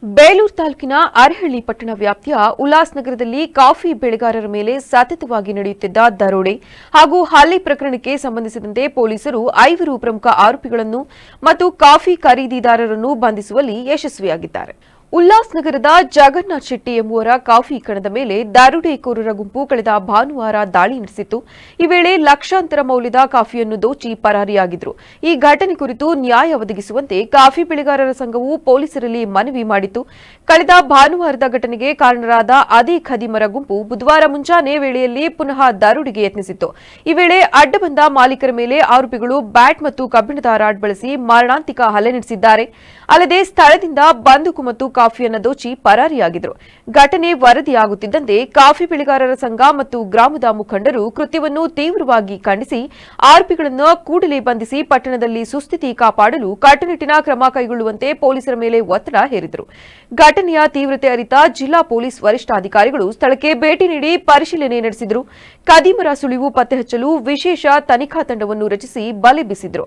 ಬೇಲೂರು ತಾಲೂಕಿನ ಅರಹಳ್ಳಿ ಪಟ್ಟಣ ವ್ಯಾಪ್ತಿಯ ಉಲ್ಲಾಸ್ನಗರದಲ್ಲಿ ಕಾಫಿ ಬೆಳೆಗಾರರ ಮೇಲೆ ಸತತವಾಗಿ ನಡೆಯುತ್ತಿದ್ದ ದರೋಡೆ ಹಾಗೂ ಹಲ್ಲೆ ಪ್ರಕರಣಕ್ಕೆ ಸಂಬಂಧಿಸಿದಂತೆ ಪೊಲೀಸರು 5 ಪ್ರಮುಖ ಆರೋಪಿಗಳನ್ನು ಮತ್ತು ಕಾಫಿ ಖರೀದಿದಾರರನ್ನು ಬಂಧಿಸುವಲ್ಲಿ ಯಶಸ್ವಿಯಾಗಿದ್ದಾರೆ. ಉಲ್ಲಾಸ್ನಗರದ ಜಗನ್ನಾಥ್ ಶೆಟ್ಟಿ ಎಂಬುವರ ಕಾಫಿ ಕಣದ ಮೇಲೆ ದರೋಡೆಕೋರರ ಗುಂಪು ಕಳೆದ ಭಾನುವಾರ ದಾಳಿ ನಡೆಸಿತ್ತು. ಈ ವೇಳೆ ಲಕ್ಷಾಂತರ ಮೌಲ್ಯದ ಕಾಫಿಯನ್ನು ದೋಚಿ ಪರಾರಿಯಾಗಿದ್ದರು. ಈ ಘಟನೆ ಕುರಿತು ನ್ಯಾಯ ಒದಗಿಸುವಂತೆ ಕಾಫಿ ಬೆಳೆಗಾರರ ಸಂಘವು ಪೊಲೀಸರಲ್ಲಿ ಮನವಿ ಮಾಡಿತ್ತು. ಕಳೆದ ಭಾನುವಾರದ ಘಟನೆಗೆ ಕಾರಣರಾದ ಅದೇ ಖದೀಮರ ಗುಂಪು ಬುಧವಾರ ಮುಂಜಾನೆ ವೇಳೆಯಲ್ಲಿ ಪುನಃ ದರೋಡೆಗೆ ಯತ್ನಿಸಿತ್ತು. ಈ ವೇಳೆ ಅಡ್ಡ ಬಂದ ಮಾಲೀಕರ ಮೇಲೆ ಆರೋಪಿಗಳು ಬ್ಯಾಟ್ ಮತ್ತು ಕಬ್ಬಿಣದ ರಾಡ್ ಬಳಸಿ ಮಾರಣಾಂತಿಕ ಹಲ್ಲೆ ನಡೆಸಿದ್ದಾರೆ. ಅಲ್ಲದೆ ಸ್ಥಳದಿಂದ ಬಂದೂಕು ಮತ್ತು ಕಾಫಿಯನ್ನು ದೋಚಿ ಪರಾರಿಯಾಗಿದ್ದರು. ಘಟನೆ ವರದಿಯಾಗುತ್ತಿದ್ದಂತೆ ಕಾಫಿ ಬೆಳೆಗಾರರ ಸಂಘ ಮತ್ತು ಗ್ರಾಮದ ಮುಖಂಡರು ಕೃತ್ಯವನ್ನು ತೀವ್ರವಾಗಿ ಖಂಡಿಸಿ ಆರೋಪಿಗಳನ್ನು ಕೂಡಲೇ ಬಂಧಿಸಿ ಪಟ್ಟಣದಲ್ಲಿ ಸುಸ್ಥಿತಿ ಕಾಪಾಡಲು ಕಟ್ಟುನಿಟ್ಟಿನ ಕ್ರಮ ಕೈಗೊಳ್ಳುವಂತೆ ಪೊಲೀಸರ ಮೇಲೆ ಒತ್ತಡ ಹೇರಿದರು. ಘಟನೆಯ ತೀವ್ರತೆ ಅರಿತ ಜಿಲ್ಲಾ ಪೊಲೀಸ್ ವರಿಷ್ಠಾಧಿಕಾರಿಗಳು ಸ್ಥಳಕ್ಕೆ ಭೇಟಿ ನೀಡಿ ಪರಿಶೀಲನೆ ನಡೆಸಿದರು. ಖದೀಮರ ಸುಳಿವು ಪತ್ತೆ ಹಚ್ಚಲು ವಿಶೇಷ ತನಿಖಾ ತಂಡವನ್ನು ರಚಿಸಿ ಬಲೆ ಬೀಸಿದರು.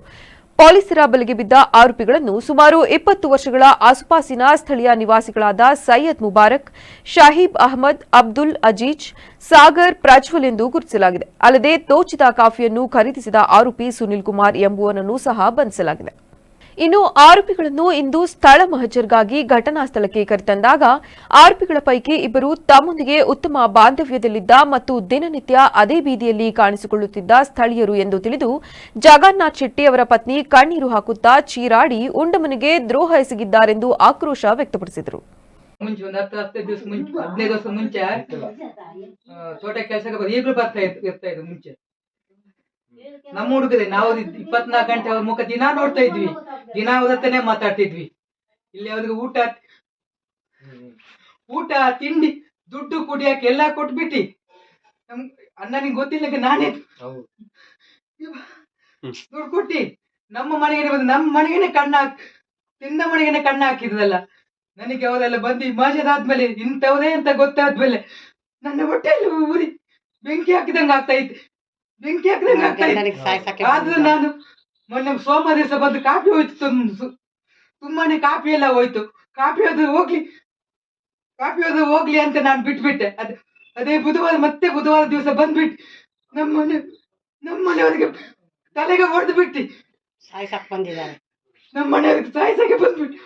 ಪೊಲೀಸರ ಬಲೆಗೆ ಬಿದ್ದ ಆರೋಪಿಗಳನ್ನು ಸುಮಾರು 20 ವರ್ಷಗಳ ಆಸುಪಾಸಿನ ಸ್ಥಳೀಯ ನಿವಾಸಿಗಳಾದ ಸೈಯದ್ ಮುಬಾರಕ್, ಶಾಹೀಬ್ ಅಹಮದ್, ಅಬ್ದುಲ್ ಅಜೀಜ್, ಸಾಗರ್, ಪ್ರಜ್ವಲ್ ಎಂದು ಗುರುತಿಸಲಾಗಿದೆ. ಅಲ್ಲದೆ ದೋಚಿದ ಕಾಫಿಯನ್ನು ಖರೀದಿಸಿದ ಆರೋಪಿ ಸುನಿಲ್ ಕುಮಾರ್ ಎಂಬುವನನ್ನು ಸಹ ಬಂಧಿಸಲಾಗಿದೆ. ಇನ್ನು ಆರೋಪಿಗಳನ್ನು ಇಂದು ಸ್ಥಳ ಮಹಜರ್ಗಾಗಿ ಘಟನಾ ಸ್ಥಳಕ್ಕೆ ಕರೆತಂದಾಗ ಆರೋಪಿಗಳ ಪೈಕಿ ಇಬ್ಬರು ತಮ್ಮೊಂದಿಗೆ ಉತ್ತಮ ಬಾಂಧವ್ಯದಲ್ಲಿದ್ದ ಮತ್ತು ದಿನನಿತ್ಯ ಅದೇ ಬೀದಿಯಲ್ಲಿ ಕಾಣಿಸಿಕೊಳ್ಳುತ್ತಿದ್ದ ಸ್ಥಳೀಯರು ಎಂದು ತಿಳಿದು ಜಗನ್ನಾಥ್ ಶೆಟ್ಟಿ ಅವರ ಪತ್ನಿ ಕಣ್ಣೀರು ಹಾಕುತ್ತಾ ಚೀರಾಡಿ ಉಂಡಮನಿಗೆ ದ್ರೋಹ ಎಸಗಿದ್ದಾರೆಂದು ಆಕ್ರೋಶ ವ್ಯಕ್ತಪಡಿಸಿದರು. ಮುಂಚೆ ಒಂದು 15 ವರ್ಷ ಮುಂಚೆ ತೋಟ ಕೆಲಸಕ್ಕೆ ಈಗಲೂ ಬರ್ತಾ ಇರ್ತಾ ಮುಂಚೆ ನಮ್ಮ ಹುಡುಗರೆ ನಾವು 24 ಗಂಟೆ ಅವ್ರ ಮುಖ ದಿನ ನೋಡ್ತಾ ಇದ್ವಿ, ದಿನ ಅವರತ್ತನೇ ಮಾತಾಡ್ತಿದ್ವಿ. ಇಲ್ಲಿ ಅವ್ರಿಗೆ ಊಟ ತಿಂಡಿ ದುಡ್ಡು ಕುಡಿಯಕ್ಕೆ ಎಲ್ಲಾ ಕೊಟ್ಬಿಟ್ಟಿ ಅಣ್ಣನಿಗೆ ಗೊತ್ತಿಲ್ಲ ನಾನೇ ದುಡ್ಡು ಕೊಟ್ಟಿ ನಮ್ಮ ಮನೆಗೆ ಬಂದು ನಮ್ಮ ಮನೆಗೇನೆ ತಿಂದ ಮನೆಗೇನೆ ಕಣ್ಣ ಹಾಕಿದ್ರಲ್ಲ. ನನಗೆ ಅವರೆಲ್ಲ ಬಂದು ಮಾಜದಾದ್ಮೇಲೆ ಇಂಥವರೇ ಅಂತ ಗೊತ್ತಾದ್ಮೇಲೆ ನನ್ನ ಹೊಟ್ಟೆಯಲ್ಲಿ ಊರಿ ಬೆಂಕಿ ಹಾಕಿದಂಗ ಆಗ್ತಾ ಇತ್ತು. ಆದ್ರೂ ನಾನು ಮೊನ್ನೆ ಸೋಮವಾರ ದಿವಸ ಬಂದು ಕಾಫಿ ಹೋಯ್ತು, ತುಂಬಾನೇ ಕಾಫಿ ಎಲ್ಲ ಹೋಯ್ತು. ಕಾಫಿ ಅದು ಹೋಗ್ಲಿ ಅಂತ ನಾನು ಬಿಟ್ಬಿಟ್ಟೆ. ಅದೇ ಬುಧವಾರ ದಿವಸ ಬಂದ್ಬಿಟ್ಟು ನಮ್ಮ ಮನೆಯವರಿಗೆ ತಲೆಗೆ ಹೊಡೆದು ಬಿಟ್ಟು ಸಾಯ್ಸಕ್ ಬಂದಿದ್ದಾರೆ. ನಮ್ಮ ಮನೆಯವ್ರಿಗೆ ಸಾಯ್ಸಕ್ಕೆ ಬಂದ್ಬಿಟ್ಟು